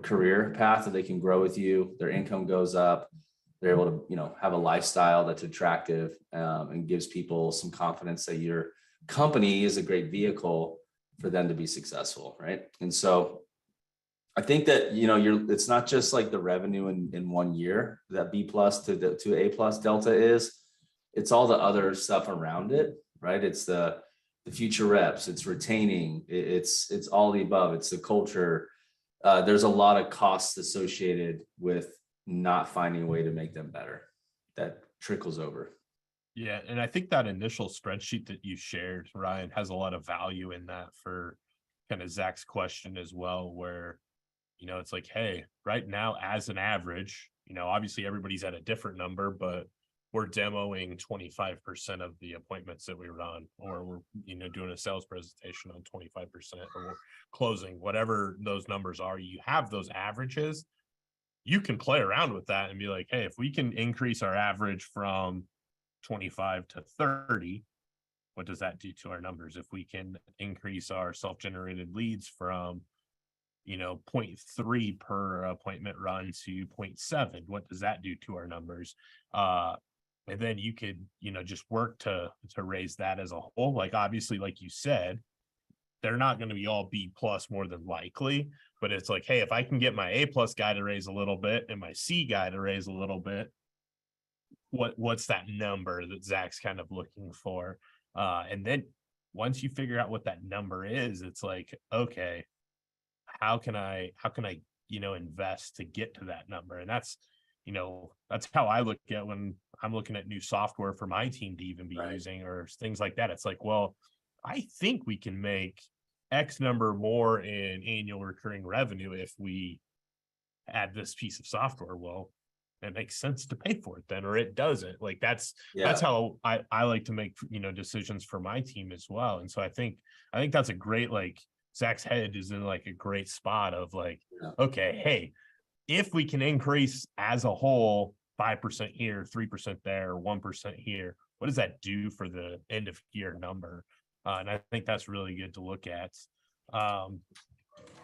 Speaker 2: career path that they can grow with you. Their income goes up. They're able to, have a lifestyle that's attractive and gives people some confidence that your company is a great vehicle for them to be successful, right? And so I think that it's not just like the revenue in 1 year that B+ to A+ delta is. It's all the other stuff around it, right? It's the future reps, it's retaining, it's all the above. It's the culture. There's a lot of costs associated with not finding a way to make them better that trickles over.
Speaker 1: Yeah, and I think that initial spreadsheet that you shared, Ryan, has a lot of value in that for kind of Zach's question as well, where, it's like, hey, right now, as an average, obviously everybody's at a different number, but we're demoing 25% of the appointments that we run, or we're, doing a sales presentation on 25%, or we're closing, whatever those numbers are. You have those averages. You can play around with that and be like, hey, if we can increase our average from 25 to 30, what does that do to our numbers? If we can increase our self-generated leads from 0.3 per appointment run to 0.7, what does that do to our numbers? And then you could just work to raise that as a whole. Like obviously, like you said, they're not going to be all B+ more than likely, but it's like, hey, if I can get my A+ guy to raise a little bit and my C guy to raise a little bit, what's that number that Zach's kind of looking for? And then once you figure out what that number is, it's like, okay, how can I invest to get to that number? And that's how I look at when I'm looking at new software for my team to even be using or things like that. It's like, well, I think we can make X number more in annual recurring revenue if we add this piece of software. Well, it makes sense to pay for it then, or it doesn't. Like that's how I like to make decisions for my team as well. And so I think that's a great, like, Zach's head is in like a great spot of like, okay, hey, if we can increase as a whole 5% here, 3% there, 1% here, what does that do for the end of year number? And I think that's really good to look at.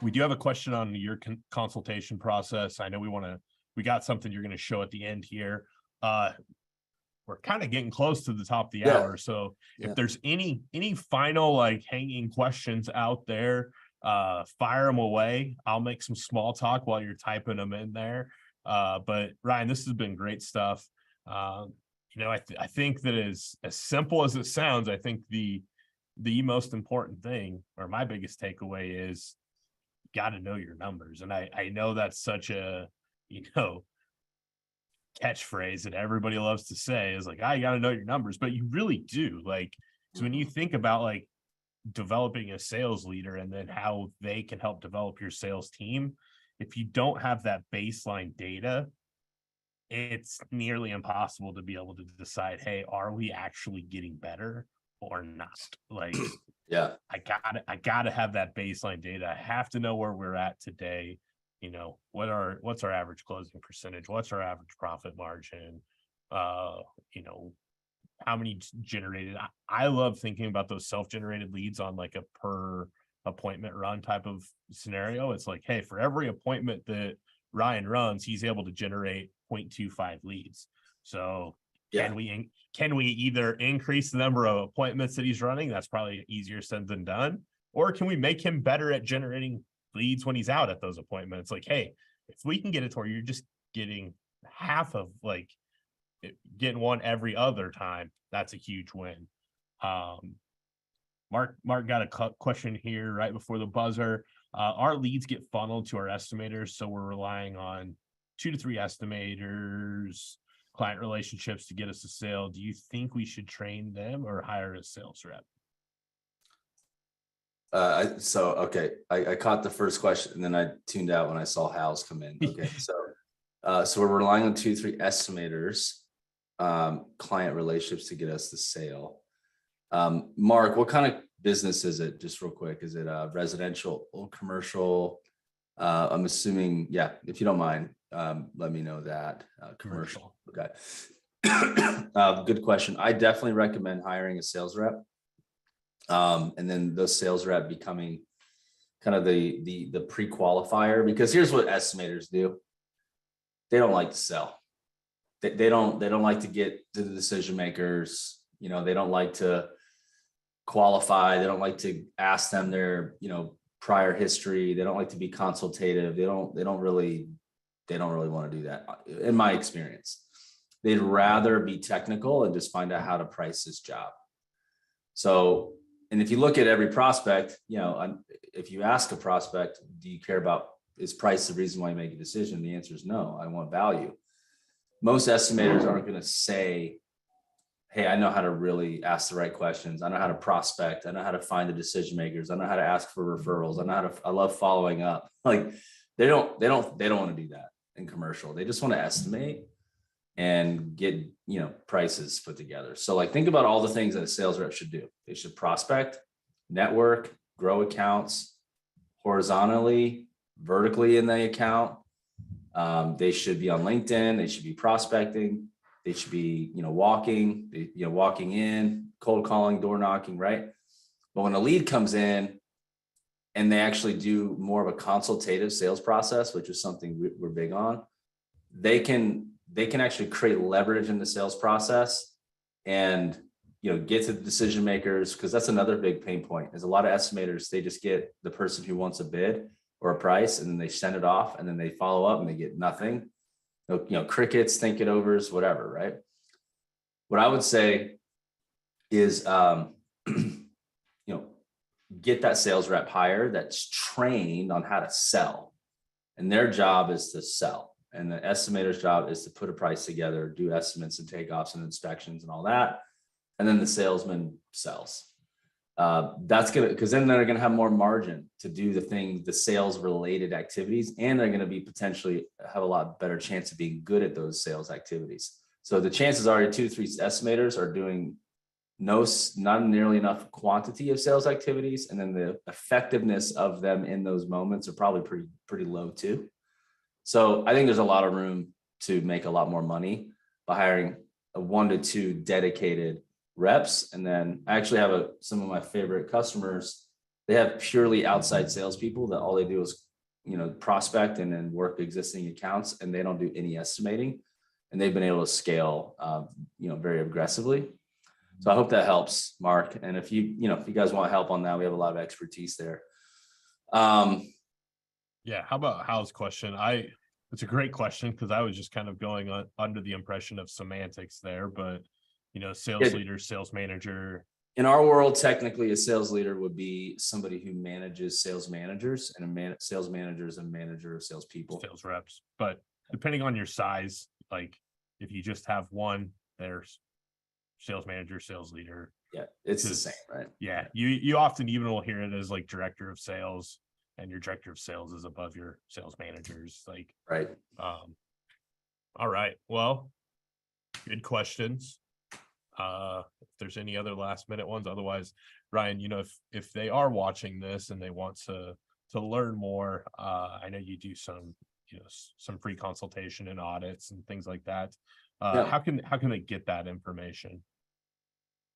Speaker 1: We do have a question on your consultation process. I know we got something you're going to show at the end here. We're kind of getting close to the top of the hour. So if there's any final like hanging questions out there, fire them away. I'll make some small talk while you're typing them in there. But Ryan, this has been great stuff. I think that as simple as it sounds, I think the most important thing, or my biggest takeaway, is you got to know your numbers. And I know that's such a catchphrase that everybody loves to say, is like, you got to know your numbers, but you really do. Like, so when you think about like developing a sales leader and then how they can help develop your sales team, if you don't have that baseline data, it's nearly impossible to be able to decide, hey, are we actually getting better or not? Like, I gotta have that baseline data. I have to know where we're at today. What's our average closing percentage? What's our average profit margin? How many generated? I love thinking about those self-generated leads on like a per appointment run type of scenario. It's like, hey, for every appointment that Ryan runs, he's able to generate 0.25 leads. So
Speaker 2: Yeah.
Speaker 1: Can we either increase the number of appointments that he's running? That's probably easier said than done. Or can we make him better at generating leads when he's out at those appointments? Like, hey, if we can get it to where you're just getting half of like getting one every other time, that's a huge win. Mark got a question here right before the buzzer. Our leads get funneled to our estimators, so we're relying on 2 to 3 estimaters, client relationships to get us a sale. Do you think we should train them or hire a sales rep?
Speaker 2: Okay, I caught the first question and then I tuned out when I saw Hal's come in. Okay, so we're relying on 2 to 3 estimators, client relationships to get us the sale. Mark, what kind of business is it? Just real quick, is it residential or commercial? I'm assuming, yeah, if you don't mind, let me know that. Commercial. Okay. Good question. I definitely recommend hiring a sales rep. And then those sales rep becoming kind of the pre-qualifier, because here's what estimators do. They don't like to sell. They don't like to get to the decision makers. You know, they don't like to qualify. They don't like to ask them their, prior history. They don't like to be consultative. They don't really want to do that. In my experience, they'd rather be technical and just find out how to price this job. So, and if you look at every prospect, if you ask a prospect, do you care about, is price the reason why you make a decision? The answer is no, I want value. Most estimators aren't going to say, hey, I know how to really ask the right questions. I know how to prospect. I know how to find the decision makers. I know how to ask for referrals. I love following up. Like they don't want to do that in commercial. They just want to estimate and get, prices put together. So like, think about all the things that a sales rep should do. They should prospect, network, grow accounts horizontally, vertically in the account. They should be on LinkedIn. They should be prospecting. They should be, walking in, cold calling, door knocking, right? But when a lead comes in and they actually do more of a consultative sales process, which is something we're big on, they can actually create leverage in the sales process and, get to the decision makers. Cause that's another big pain point is a lot of estimators, they just get the person who wants a bid or a price, and then they send it off and then they follow up and they get nothing. Crickets, think it overs, whatever, right? What I would say is, get that sales rep hire that's trained on how to sell, and their job is to sell. And the estimator's job is to put a price together, do estimates and takeoffs and inspections and all that. And then the salesman sells. That's because then they're going to have more margin to do the sales related activities, and they're going to be potentially have a lot better chance of being good at those sales activities. So the chances are 2 to 3 estimators are doing not nearly enough quantity of sales activities, and then the effectiveness of them in those moments are probably pretty low too. So I think there's a lot of room to make a lot more money by hiring a 1 to 2 dedicated reps. And then I actually have some of my favorite customers. They have purely outside salespeople that all they do is, prospect and then work existing accounts, and they don't do any estimating. And they've been able to scale, very aggressively. So I hope that helps, Mark. And if you guys want help on that, we have a lot of expertise there.
Speaker 1: Yeah. How about Hal's question? It's a great question, because I was just kind of going under the impression of semantics there, but sales leader, sales manager.
Speaker 2: In our world, technically, a sales leader would be somebody who manages sales managers, and sales manager is a manager of salespeople.
Speaker 1: Sales reps. But depending on your size, like if you just have one, there's sales manager, sales leader.
Speaker 2: Yeah, it's the same, right?
Speaker 1: Yeah. You often even will hear it as like director of sales, and your director of sales is above your sales managers. Like,
Speaker 2: right.
Speaker 1: All right. Well, good questions. If there's any other last minute ones, otherwise, Ryan, if they are watching this and they want to learn more, I know you do some free consultation and audits and things like that.
Speaker 2: Yeah.
Speaker 1: How can they get that information?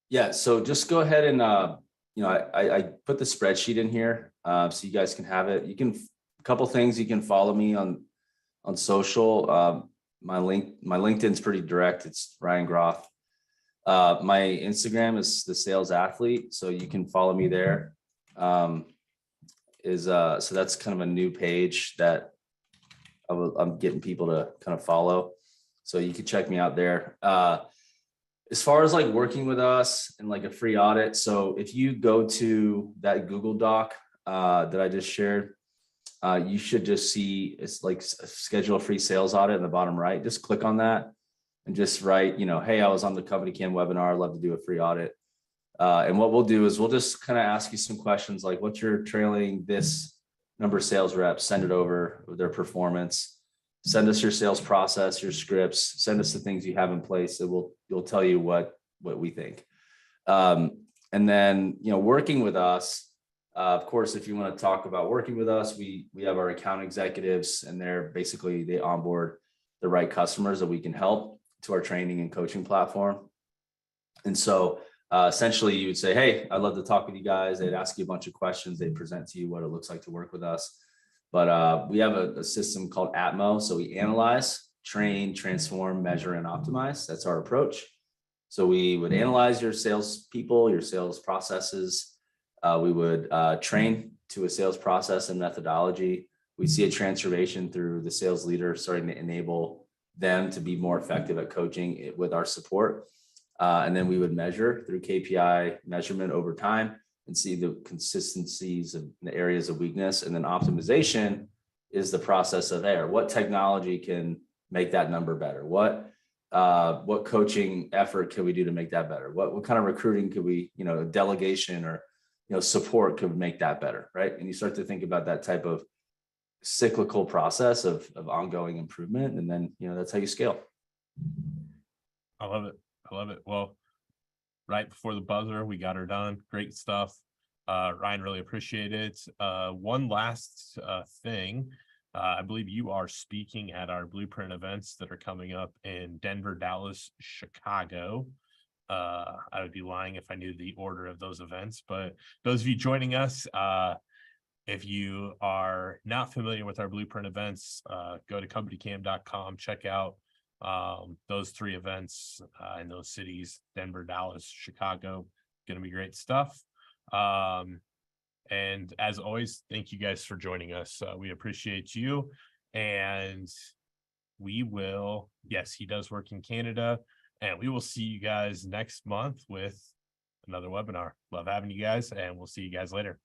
Speaker 2: Yeah. So just go ahead and, I put the spreadsheet in here, so you guys can have it. A couple things, you can follow me on social. my LinkedIn's pretty direct. It's Ryan Groth. My Instagram is the sales athlete, so you can follow me there. So that's kind of a new page that I'm getting people to kind of follow. So you can check me out there. As far as like working with us and like a free audit. So if you go to that Google Doc that I just shared, you should just see it's like schedule a free sales audit in the bottom right. Just click on that and just write, hey, I was on the CompanyCam webinar. I'd love to do a free audit. And what we'll do is we'll just kind of ask you some questions like what's your trailing this number of sales reps, send it over with their performance, send us your sales process, your scripts, send us the things you have in place that you'll tell you what we think. And then, working with us, of course, if you want to talk about working with us, we have our account executives and they onboard the right customers that we can help to our training and coaching platform. And so essentially you would say, hey, I'd love to talk with you guys. They'd ask you a bunch of questions. They present to you what it looks like to work with us. But we have a system called Atmo. So we analyze, train, transform, measure, and optimize. That's our approach. So we would analyze your sales people, your sales processes. We would train to a sales process and methodology. We see a transformation through the sales leader starting to enable them to be more effective at coaching with our support. And then we would measure through KPI measurement over time and see the consistencies and the areas of weakness. And then optimization is the process of there. What technology can make that number better? What coaching effort can we do to make that better? What kind of recruiting could we, delegation or, support could make that better, right? And you start to think about that type of cyclical process of ongoing improvement. And then, that's how you scale.
Speaker 1: I love it. Well, right before the buzzer, we got her done. Great stuff. Ryan, really appreciate it. One last thing. I believe you are speaking at our Blueprint events that are coming up in Denver, Dallas, Chicago. I would be lying if I knew the order of those events, but those of you joining us, if you are not familiar with our Blueprint events, go to CompanyCam.com, check out those 3 events in those cities, Denver, Dallas, Chicago. Going to be great stuff. And as always, thank you guys for joining us. We appreciate you. And we will, yes, he does work in Canada, and we will see you guys next month with another webinar. Love having you guys, and we'll see you guys later.